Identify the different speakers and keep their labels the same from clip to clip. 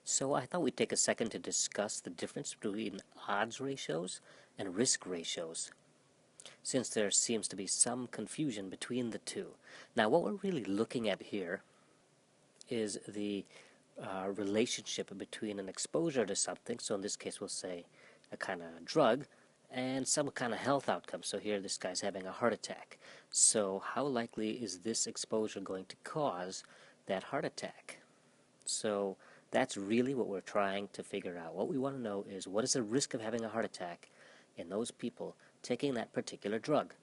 Speaker 1: So I thought we'd take a second to discuss the difference between odds ratios and risk ratios, since there seems to be some confusion between the two. Now, what we're really looking at here is the relationship between an exposure to something, so in this case we'll say a kind of drug, and some kind of health outcome. So here this guy's having a heart attack. So how likely is this exposure going to cause that heart attack? So that's really what we're trying to figure out. What we want to know is, what is the risk of having a heart attack in those people taking that particular drug?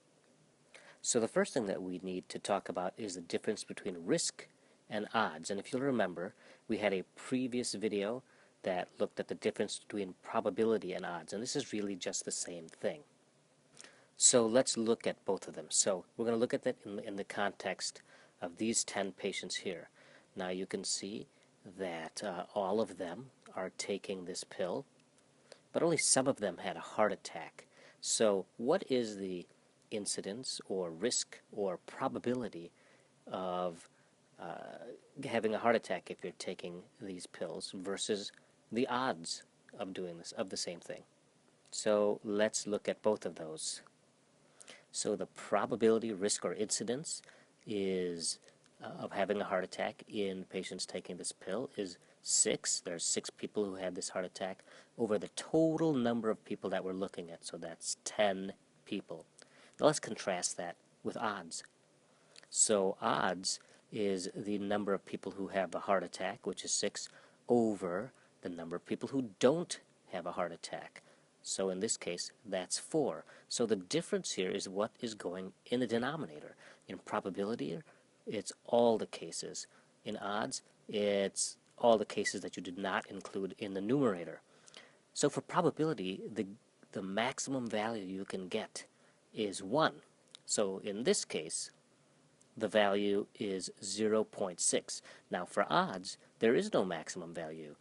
Speaker 1: So the first thing that we need to talk about is the difference between risk and odds. And if you'll remember, we had a previous video that looked at the difference between probability and odds, and this is really just the same thing. So let's look at both of them. So we're going to look at that in the context of these 10 patients here. Now you can see that all of them are taking this pill, but only some of them had a heart attack. So what is the incidence or risk or probability of having a heart attack if you're taking these pills versus the odds of doing this, of the same thing? So let's look at both of those. So the probability, risk, or incidence is of having a heart attack in patients taking this pill is 6. There's 6 people who had this heart attack over the total number of people that we're looking at. So that's 10 people. Now let's contrast that with odds. So odds is the number of people who have a heart attack, which is 6, over the number of people who don't have a heart attack. So in this case, that's 4. So the difference here is what is going in the denominator. In probability, it's all the cases. In odds, it's all the cases that you did not include in the numerator. So for probability, the maximum value you can get is 1. So in this case, the value is 0.6. Now for odds, there is no maximum value.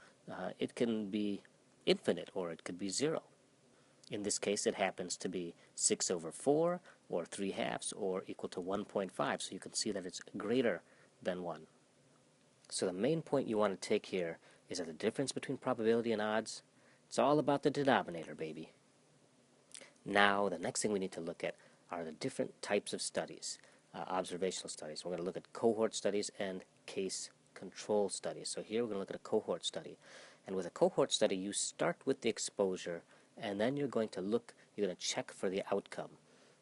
Speaker 1: It can be infinite, or it could be 0. In this case, it happens to be 6 over 4, or 3/2, or equal to 1.5. So you can see that it's greater than 1. So the main point you want to take here is that the difference between probability and odds, it's all about the denominator, baby. Now, the next thing we need to look at are the different types of studies, observational studies. We're going to look at cohort studies and case control studies. So here we're going to look at a cohort study. And with a cohort study, you start with the exposure, and then you're going to check for the outcome.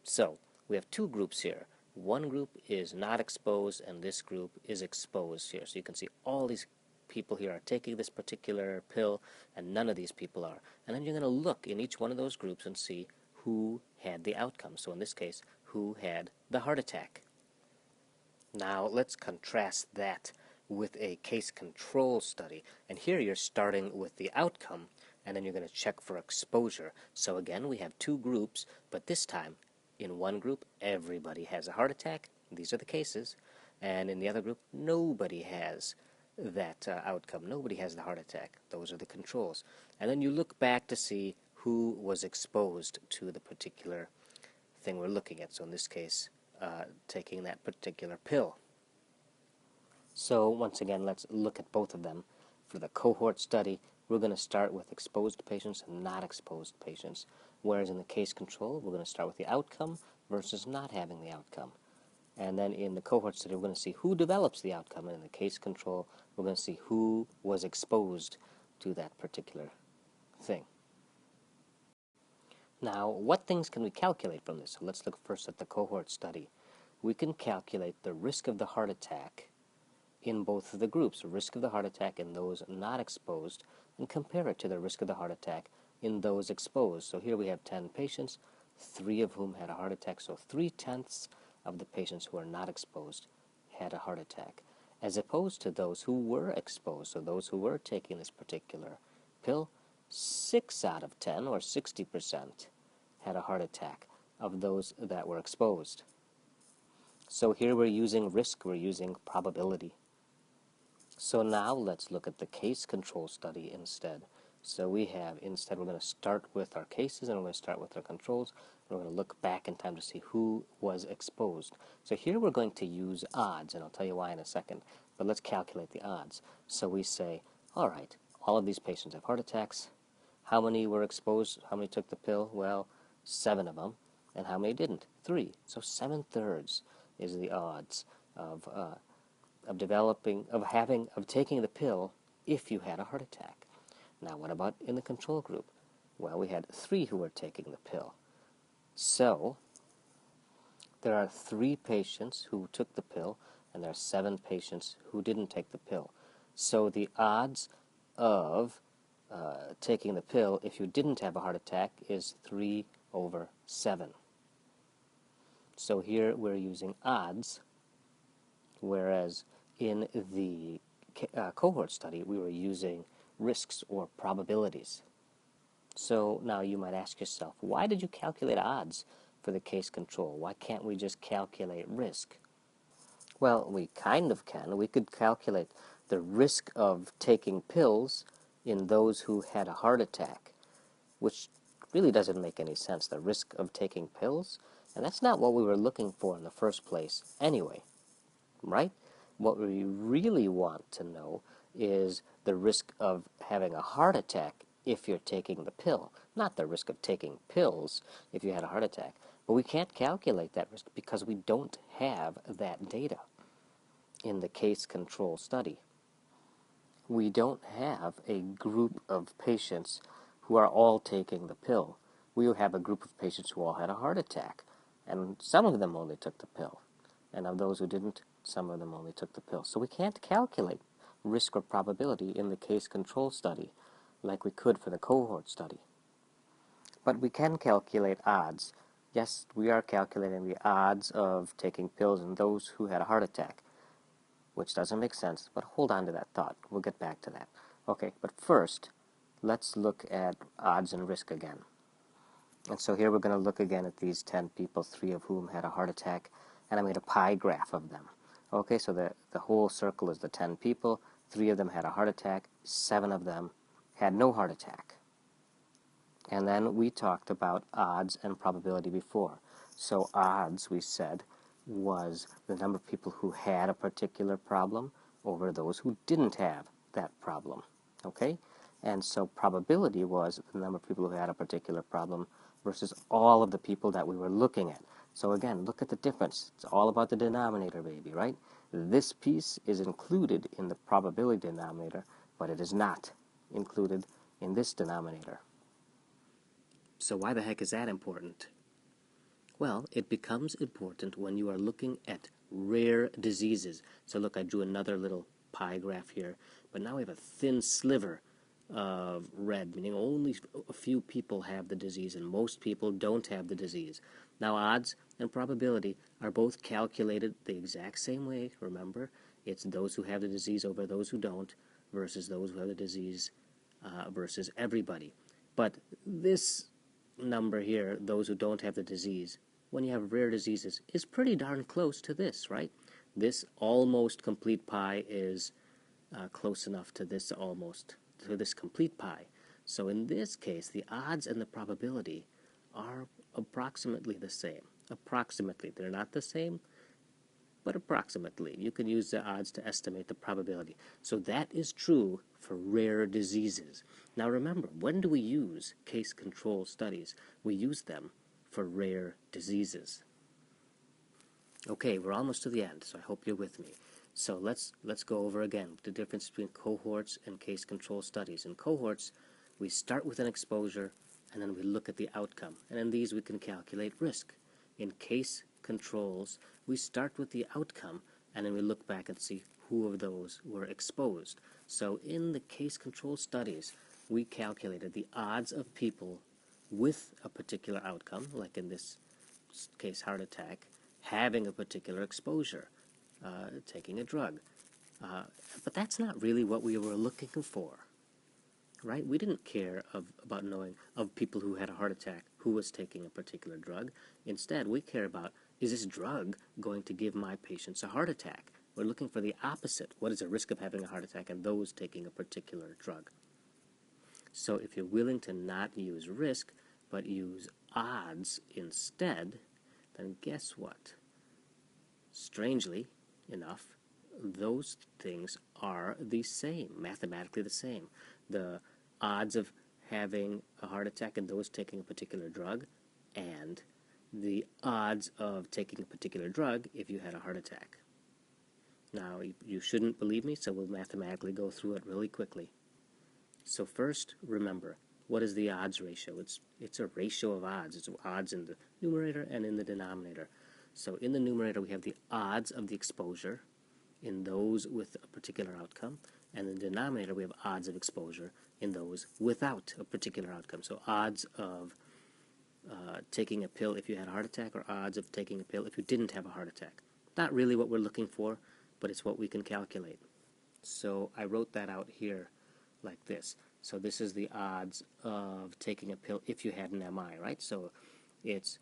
Speaker 1: So we have 2 groups here. One group is not exposed, and this group is exposed here. So you can see all these people here are taking this particular pill, and none of these people are. And then you're going to look in each one of those groups and see who had the outcome. So in this case, who had the heart attack. Now let's contrast that with a case control study. And here you're starting with the outcome, and then you're going to check for exposure. So again, we have 2 groups, but this time, in one group, everybody has a heart attack. These are the cases. And in the other group, nobody has that outcome. Nobody has the heart attack. Those are the controls. And then you look back to see who was exposed to the particular thing we're looking at. So in this case, taking that particular pill. So once again, let's look at both of them. For the cohort study, we're going to start with exposed patients and not exposed patients. Whereas in the case control, we're going to start with the outcome versus not having the outcome. And then in the cohort study, we're going to see who develops the outcome. And in the case control, we're going to see who was exposed to that particular thing. Now, what things can we calculate from this? So let's look first at the cohort study. We can calculate the risk of the heart attack in both of the groups, the risk of the heart attack in those not exposed, and compare it to the risk of the heart attack in those exposed. So here we have 10 patients, 3 of whom had a heart attack, so 3/10 of the patients who are not exposed had a heart attack, as opposed to those who were exposed. So those who were taking this particular pill, 6 out of 10, or 60%, had a heart attack of those that were exposed. So here we're using risk, we're using probability. So now let's look at the case control study instead. So we're going to start with our cases, and we're going to start with our controls. We're going to look back in time to see who was exposed. So here we're going to use odds, and I'll tell you why in a second. But let's calculate the odds. So we say, all right, all of these patients have heart attacks. How many were exposed? How many took the pill? Well, 7 of them. And how many didn't? 3. So 7/3 is the odds of taking the pill if you had a heart attack. Now, what about in the control group? Well, we had 3 who were taking the pill. So there are 3 patients who took the pill, and there are 7 patients who didn't take the pill. So the odds of taking the pill if you didn't have a heart attack is 3/7. So here we're using odds, whereas in the cohort study we were using risks or probabilities. So now you might ask yourself, why did you calculate odds for the case control? Why can't we just calculate risk? Well, we kind of can. We could calculate the risk of taking pills in those who had a heart attack, which really doesn't make any sense, the risk of taking pills. And that's not what we were looking for in the first place anyway, right? What we really want to know is the risk of having a heart attack if you're taking the pill, not the risk of taking pills if you had a heart attack. But we can't calculate that risk because we don't have that data in the case control study. We don't have a group of patients who are all taking the pill. We have a group of patients who all had a heart attack, and some of them only took the pill. And of those who didn't, some of them only took the pill. So we can't calculate risk or probability in the case control study like we could for the cohort study. But we can calculate odds. Yes, we are calculating the odds of taking pills in those who had a heart attack, which doesn't make sense, but hold on to that thought. We'll get back to that. Okay, but first, let's look at odds and risk again. And so here we're going to look again at these 10 people, 3 of whom had a heart attack, and I made a pie graph of them. Okay, so the whole circle is the 10 people, 3 of them had a heart attack, 7 of them had no heart attack. And then we talked about odds and probability before. So odds, we said, was the number of people who had a particular problem over those who didn't have that problem. Okay? And so probability was the number of people who had a particular problem versus all of the people that we were looking at. So again, look at the difference. It's all about the denominator, baby, right? This piece is included in the probability denominator, but it is not included in this denominator. So why the heck is that important? Well, it becomes important when you are looking at rare diseases. So look, I drew another little pie graph here, but now we have a thin sliver of red, meaning only a few people have the disease and most people don't have the disease. Now odds and probability are both calculated the exact same way, remember? It's those who have the disease over those who don't versus those who have the disease versus everybody. But this number here, those who don't have the disease, when you have rare diseases, is pretty darn close to this, right? This almost complete pie is close enough to this complete pie. So in this case, the odds and the probability are approximately the same. Approximately. They're not the same, but approximately. You can use the odds to estimate the probability. So that is true for rare diseases. Now remember, when do we use case control studies? We use them for rare diseases. Okay, we're almost to the end, so I hope you're with me. So let's go over again the difference between cohorts and case control studies. In cohorts, we start with an exposure, and then we look at the outcome. And in these, we can calculate risk. In case controls, we start with the outcome, and then we look back and see who of those were exposed. So in the case control studies, we calculated the odds of people with a particular outcome, like in this case heart attack, having a particular exposure, taking a drug. But that's not really what we were looking for, right? We didn't care about knowing of people who had a heart attack who was taking a particular drug. Instead, we care about, is this drug going to give my patients a heart attack? We're looking for the opposite. What is the risk of having a heart attack in those taking a particular drug? So if you're willing to not use risk, but use odds instead, then guess what? Strangely enough, those things are the same, mathematically the same. The odds of having a heart attack in those taking a particular drug, and the odds of taking a particular drug if you had a heart attack. Now, you shouldn't believe me, so we'll mathematically go through it really quickly. So first, remember, what is the odds ratio? It's a ratio of odds. It's odds in the numerator and in the denominator. So in the numerator, we have the odds of the exposure in those with a particular outcome, and in the denominator, we have odds of exposure in those without a particular outcome. So odds of taking a pill if you had a heart attack, or odds of taking a pill if you didn't have a heart attack. Not really what we're looking for, but it's what we can calculate. So I wrote that out here like this. So this is the odds of taking a pill if you had an MI, right? So it's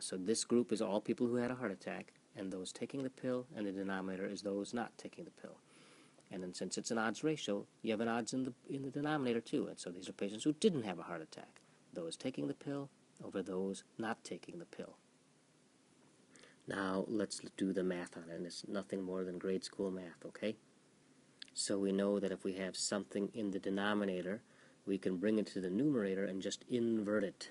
Speaker 1: so this group is all people who had a heart attack, and those taking the pill, and the denominator is those not taking the pill. And then since it's an odds ratio, you have an odds in the denominator too. And so these are patients who didn't have a heart attack. Those taking the pill over those not taking the pill. Now let's do the math on it, and it's nothing more than grade school math, okay? So we know that if we have something in the denominator, we can bring it to the numerator and just invert it.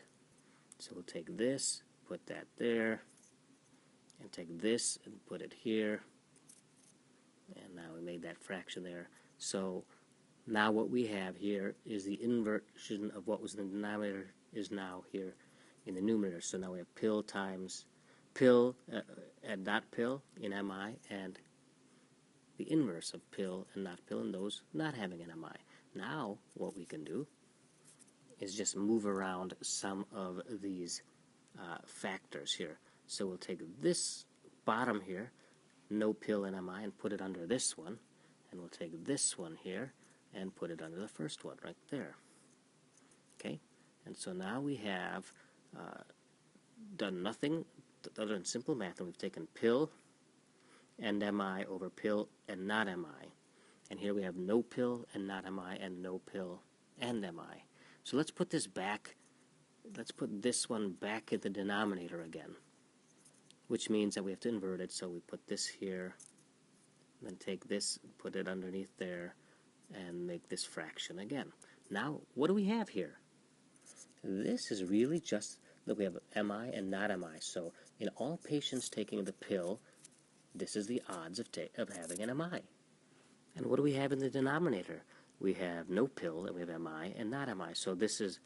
Speaker 1: So we'll take this, put that there, and take this and put it here, and now we made that fraction there. So now what we have here is the inversion of what was in the denominator is now here in the numerator. So now we have pill times pill and not pill in MI, and the inverse of pill and not pill in those not having an MI. Now what we can do is just move around some of these factors here. So we'll take this bottom here, no pill in MI, and put it under this one, and we'll take this one here and put it under the first one right there. Okay, and so now we have done nothing other than simple math, and we've taken pill and MI over pill and not MI. And here we have no pill and not MI, and no pill and MI. So let's put this back, let's put this one back in the denominator again, which means that we have to invert it. So we put this here, then take this, put it underneath there, and make this fraction again. Now, what do we have here? This is really just that we have MI and not MI. So in all patients taking the pill, this is the odds of having an MI. And what do we have in the denominator? We have no pill, and we have MI and not MI. So this is,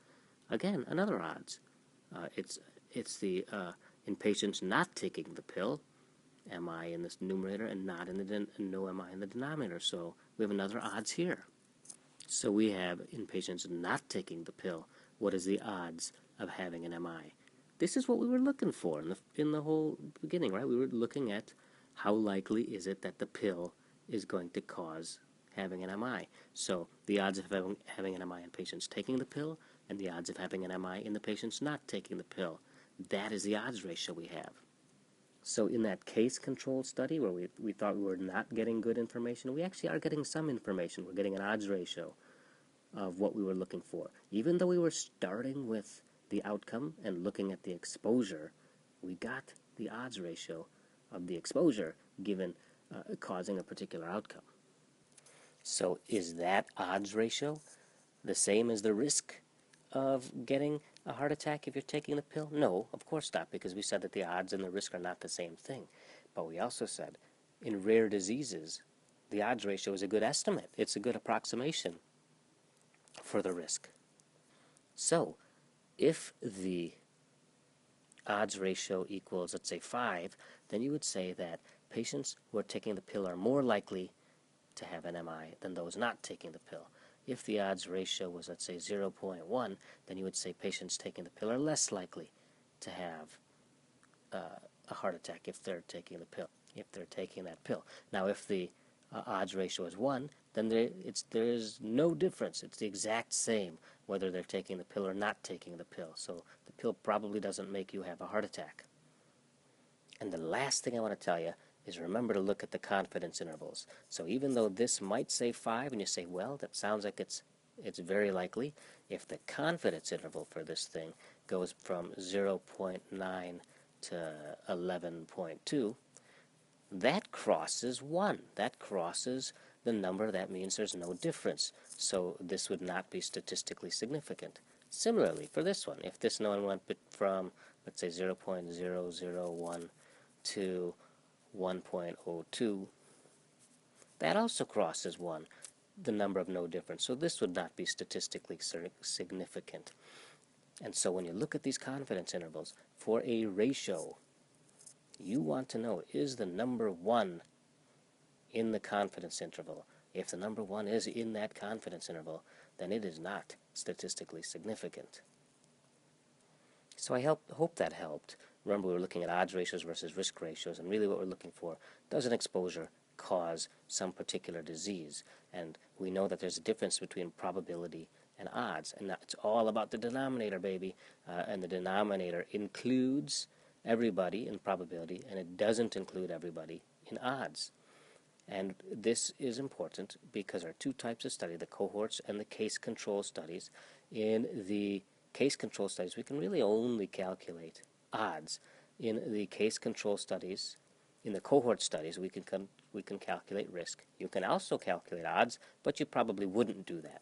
Speaker 1: again, another odds. It's the in patients not taking the pill, MI in this numerator, and not in the no MI in the denominator. So we have another odds here. So we have in patients not taking the pill, what is the odds of having an MI? This is what we were looking for in the whole beginning, right? We were looking at how likely is it that the pill is going to cause having an MI. So the odds of having an MI in patients taking the pill, and the odds of having an MI in the patients not taking the pill. That is the odds ratio we have. So in that case-control study where we thought we were not getting good information, we actually are getting some information. We're getting an odds ratio of what we were looking for. Even though we were starting with the outcome and looking at the exposure, we got the odds ratio of the exposure given causing a particular outcome. So is that odds ratio the same as the risk of getting a heart attack if you're taking the pill? No, of course not, because we said that the odds and the risk are not the same thing. But we also said in rare diseases, the odds ratio is a good estimate. It's a good approximation for the risk. So if the odds ratio equals, let's say, 5, then you would say that patients who are taking the pill are more likely to have an MI than those not taking the pill. If the odds ratio was, let's say, 0.1, then you would say patients taking the pill are less likely to have a heart attack if they're taking the pill, if they're taking that pill. Now, if the odds ratio is 1, then there's no difference. It's the exact same whether they're taking the pill or not taking the pill. So the pill probably doesn't make you have a heart attack. And the last thing I want to tell you is remember to look at the confidence intervals. So even though this might say 5, and you say, well, that sounds like it's very likely, if the confidence interval for this thing goes from 0.9 to 11.2, that crosses 1. That crosses the number. That means there's no difference. So this would not be statistically significant. Similarly, for this one, if this one went from, let's say, 0.001 to 1.02, that also crosses 1, the number of no difference. So this would not be statistically significant. And so when you look at these confidence intervals for a ratio, you want to know, is the number 1 in the confidence interval? If the number 1 is in that confidence interval, then it is not statistically significant. So I hope that helped. Remember, we were looking at odds ratios versus risk ratios, and really what we're looking for, does an exposure cause some particular disease? And we know that there's a difference between probability and odds, and it's all about the denominator, baby. And the denominator includes everybody in probability, and it doesn't include everybody in odds. And this is important because there are two types of study, the cohorts and the case control studies. In the case control studies, we can really only calculate odds. In the case control studies, in the cohort studies, we can calculate risk. You can also calculate odds, but you probably wouldn't do that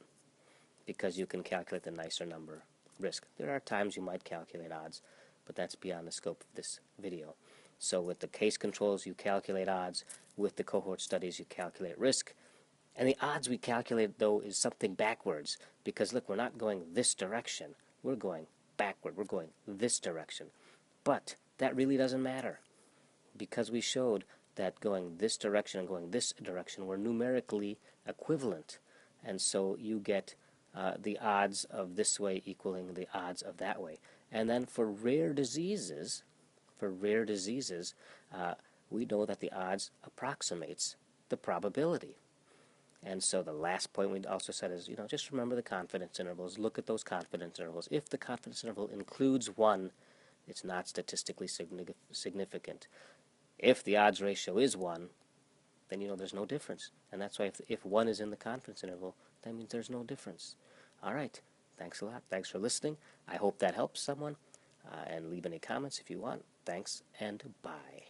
Speaker 1: because you can calculate the nicer number, risk. There are times you might calculate odds, but that's beyond the scope of this video. So with the case controls, you calculate odds. With the cohort studies, you calculate risk. And the odds we calculate, though, is something backwards. Because, look, we're not going this direction. We're going backward. We're going this direction. But that really doesn't matter. Because we showed that going this direction and going this direction were numerically equivalent. And so you get the odds of this way equaling the odds of that way. And then for rare diseases, we know that the odds approximates the probability. And so the last point we also said is, just remember the confidence intervals. Look at those confidence intervals. If the confidence interval includes 1, it's not statistically significant. If the odds ratio is 1, then there's no difference. And that's why if 1 is in the confidence interval, that means there's no difference. All right. Thanks a lot. Thanks for listening. I hope that helps someone. And leave any comments if you want. Thanks, and bye.